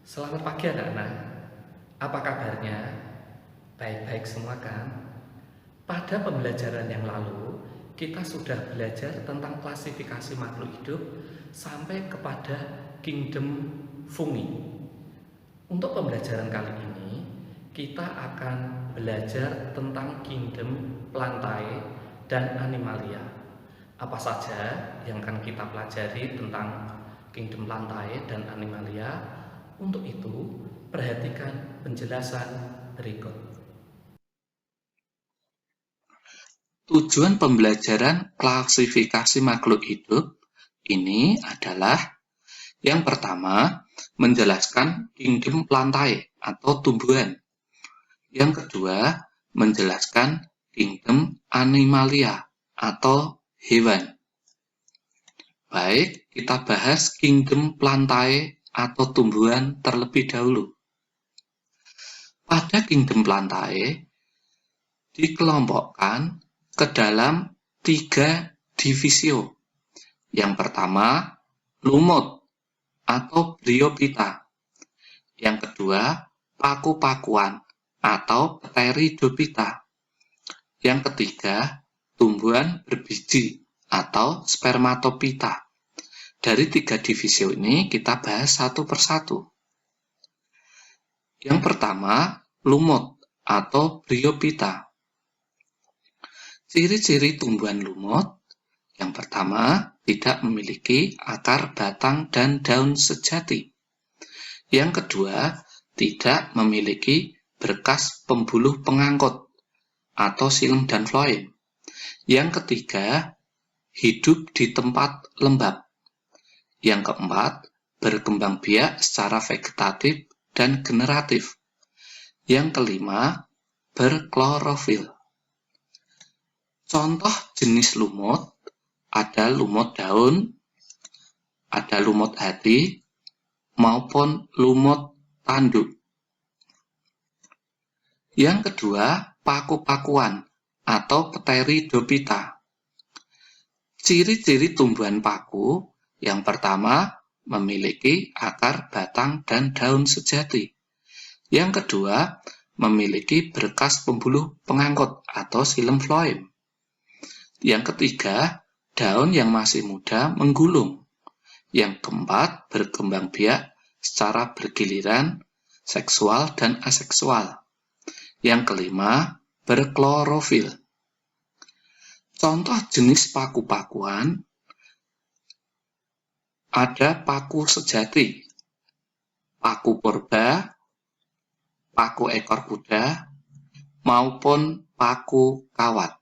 Selamat pagi anak-anak, apa kabarnya? Baik-baik semua kan? Pada pembelajaran yang lalu, kita sudah belajar tentang klasifikasi makhluk hidup sampai kepada kingdom fungi. Untuk pembelajaran kali ini, kita akan belajar tentang kingdom plantae dan animalia. Apa saja yang akan kita pelajari tentang kingdom plantae dan animalia? Untuk itu, perhatikan penjelasan berikut. Tujuan pembelajaran klasifikasi makhluk hidup ini adalah yang pertama, menjelaskan kingdom plantae atau tumbuhan. Yang kedua, menjelaskan kingdom animalia atau hewan. Baik, kita bahas kingdom plantae atau tumbuhan terlebih dahulu. Pada kingdom plantae dikelompokkan ke dalam 3 divisio. Yang pertama, lumut atau Bryophyta. Yang kedua, paku-pakuan atau Pteridophyta. Yang ketiga, tumbuhan berbiji atau Spermatophyta. Dari 3 divisio ini kita bahas satu persatu. Yang pertama, lumut atau Bryophyta. Ciri-ciri tumbuhan lumut, yang pertama, tidak memiliki akar, batang, dan daun sejati. Yang kedua, tidak memiliki berkas pembuluh pengangkut atau xilem dan floem. Yang ketiga, hidup di tempat lembab. Yang keempat, berkembang biak secara vegetatif dan generatif. Yang kelima, berklorofil. Contoh jenis lumut, ada lumut daun, ada lumut hati, maupun lumut tanduk. Yang kedua, paku-pakuan atau Pteridophyta. Ciri-ciri tumbuhan paku, yang pertama, memiliki akar, batang, dan daun sejati. Yang kedua, memiliki berkas pembuluh pengangkut atau xilem floem. Yang ketiga, daun yang masih muda menggulung. Yang keempat, berkembang biak secara bergiliran, seksual dan aseksual. Yang kelima, berklorofil. Contoh jenis paku-pakuan, ada paku sejati, paku purba, paku ekor kuda, maupun paku kawat.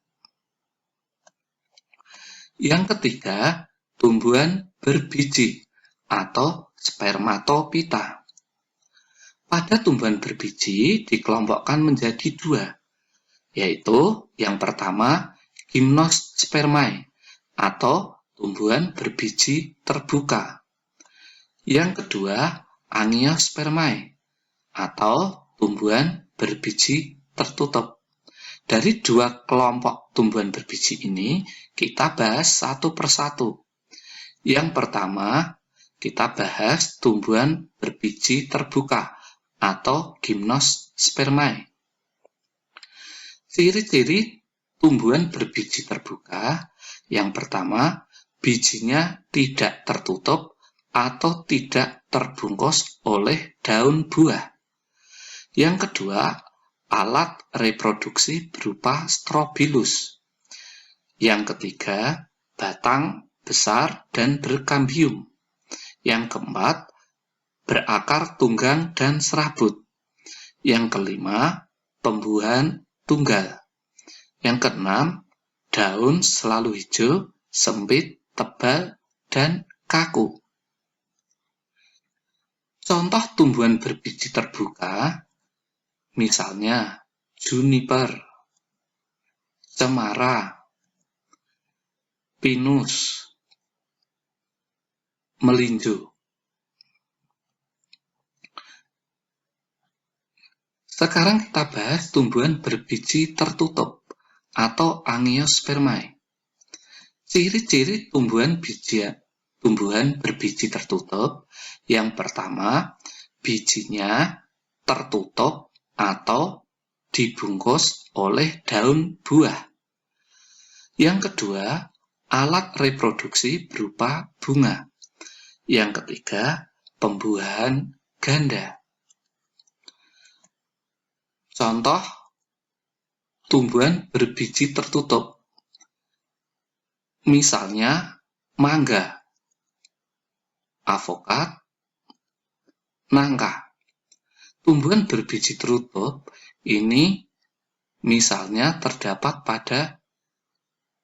Yang ketiga, tumbuhan berbiji atau Spermatophyta. Pada tumbuhan berbiji dikelompokkan menjadi 2, yaitu yang pertama, gymnospermae atau tumbuhan berbiji terbuka. Yang kedua, angiospermae atau tumbuhan berbiji tertutup. Dari 2 kelompok tumbuhan berbiji ini, kita bahas satu persatu. Yang pertama, kita bahas tumbuhan berbiji terbuka atau gymnospermae. Ciri-ciri tumbuhan berbiji terbuka, yang pertama, bijinya tidak tertutup atau tidak terbungkus oleh daun buah. Yang kedua, alat reproduksi berupa strobilus. Yang ketiga, batang besar dan berkambium. Yang keempat, berakar tunggang dan serabut. Yang kelima, pembuahan tunggal. Yang keenam, daun selalu hijau, sempit, tebal, dan kaku. Contoh tumbuhan berbiji terbuka, misalnya juniper, cemara, pinus, melinjo. Sekarang kita bahas tumbuhan berbiji tertutup atau angiospermae. Ciri-ciri tumbuhan berbiji tertutup, yang pertama, bijinya tertutup atau dibungkus oleh daun buah. Yang kedua, alat reproduksi berupa bunga. Yang ketiga, pembuahan ganda. Contoh tumbuhan berbiji tertutup. Misalnya mangga, avokat, nangka. Tumbuhan berbiji tertutup ini misalnya terdapat pada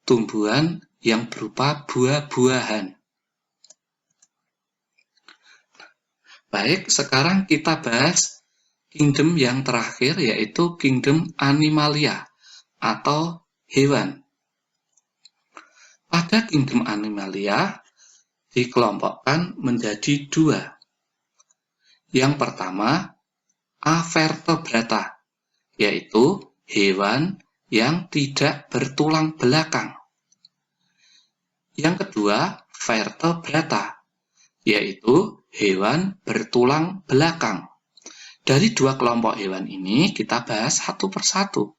tumbuhan yang berupa buah-buahan. Baik, sekarang kita bahas kingdom yang terakhir, yaitu kingdom Animalia atau hewan. Pada kingdom Animalia dikelompokkan menjadi dua. Yang pertama, Avertebrata, yaitu hewan yang tidak bertulang belakang. Yang kedua, Vertebrata, yaitu hewan bertulang belakang. Dari dua kelompok hewan ini, kita bahas satu persatu.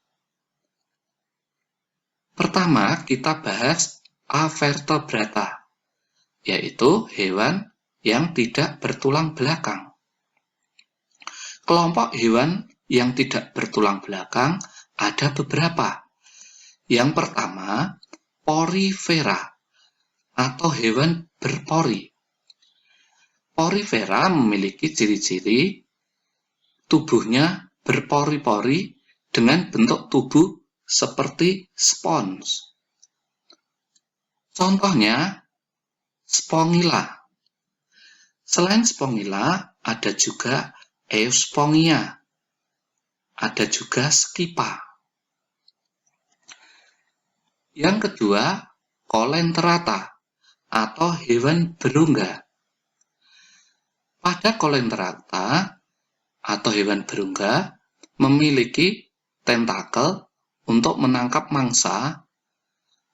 Pertama, kita bahas Avertebrata, yaitu hewan yang tidak bertulang belakang. Kelompok hewan yang tidak bertulang belakang ada beberapa. Yang pertama, Porifera atau hewan berpori. Porifera memiliki ciri-ciri tubuhnya berpori-pori dengan bentuk tubuh seperti spons. Contohnya, Spongilla. Selain Spongilla, ada juga Euspongia. Ada juga Skipa. Yang kedua, Colenterata atau hewan berungga. Pada Colenterata atau hewan berungga memiliki tentakel untuk menangkap mangsa.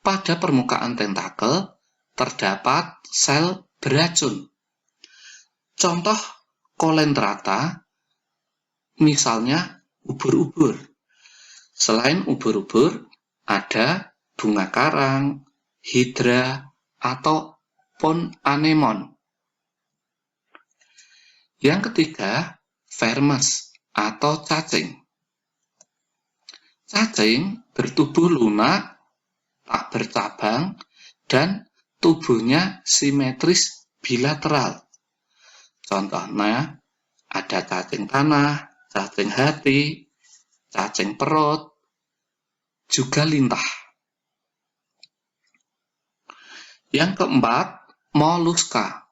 Pada permukaan tentakel terdapat sel beracun. Contoh Colenterata misalnya ubur-ubur. Selain ubur-ubur, ada bunga karang, hidra, atau pon anemon. Yang ketiga, vermes atau cacing. Cacing bertubuh lunak, tak bercabang, dan tubuhnya simetris bilateral. Contohnya, ada cacing tanah, cacing hati, cacing perut, juga lintah. Yang keempat, moluska.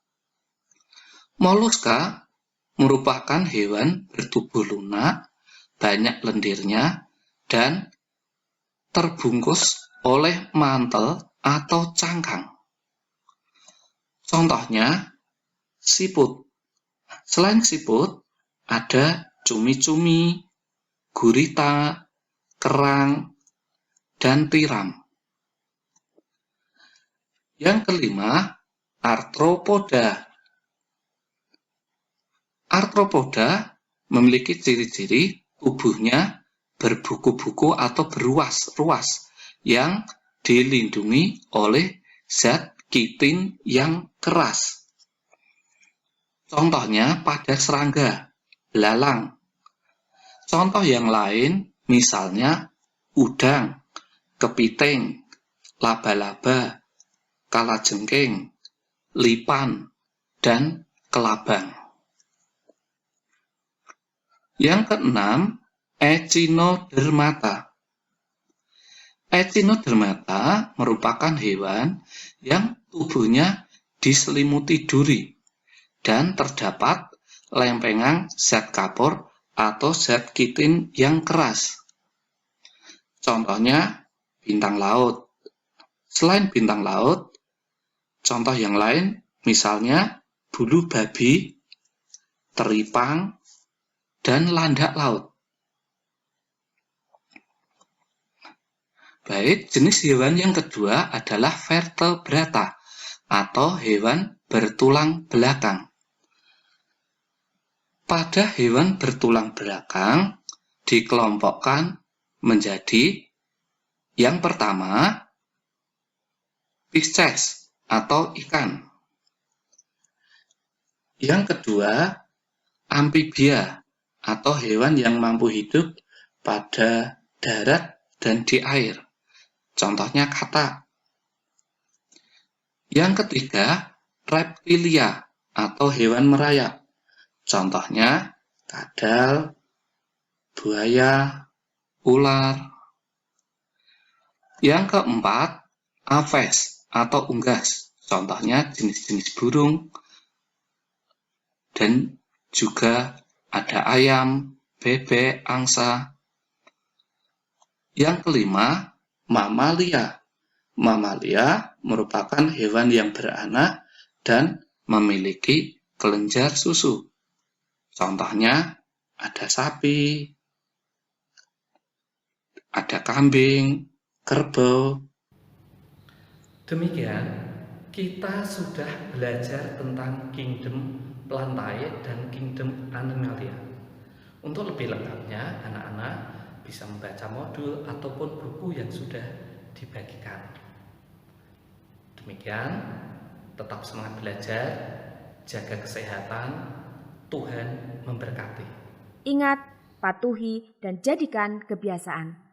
Moluska merupakan hewan bertubuh lunak, banyak lendirnya, dan terbungkus oleh mantel atau cangkang. Contohnya, siput. Selain siput, ada cumi-cumi, gurita, kerang, dan tiram. Yang kelima, arthropoda. Arthropoda memiliki ciri-ciri tubuhnya berbuku-buku atau beruas-ruas yang dilindungi oleh zat kitin yang keras. Contohnya pada serangga, belalang. Contoh yang lain misalnya udang, kepiting, laba-laba, kalajengking, lipan, dan kelabang. Yang keenam, Echinodermata. Echinodermata merupakan hewan yang tubuhnya diselimuti duri dan terdapat lempengan zat kapur atau zat kitin yang keras. Contohnya bintang laut. Selain bintang laut, contoh yang lain misalnya bulu babi, teripang, dan landak laut. Baik, jenis hewan yang kedua adalah vertebrata atau hewan bertulang belakang. Pada hewan bertulang belakang dikelompokkan menjadi yang pertama, Pisces atau ikan. Yang kedua, amfibia atau hewan yang mampu hidup pada darat dan di air. Contohnya katak. Yang ketiga, reptilia atau hewan merayap. Contohnya kadal, buaya, ular. Yang keempat, aves atau unggas. Contohnya jenis-jenis burung dan juga ada ayam, bebek, angsa. Yang kelima, mamalia. Mamalia merupakan hewan yang beranak dan memiliki kelenjar susu. Contohnya ada sapi, ada kambing, kerbau. Demikian, kita sudah belajar tentang kingdom Plantae dan kingdom Animalia. Untuk lebih lengkapnya, anak-anak bisa membaca modul ataupun buku yang sudah dibagikan. Demikian, tetap semangat belajar, jaga kesehatan, Tuhan memberkati. Ingat, patuhi dan jadikan kebiasaan.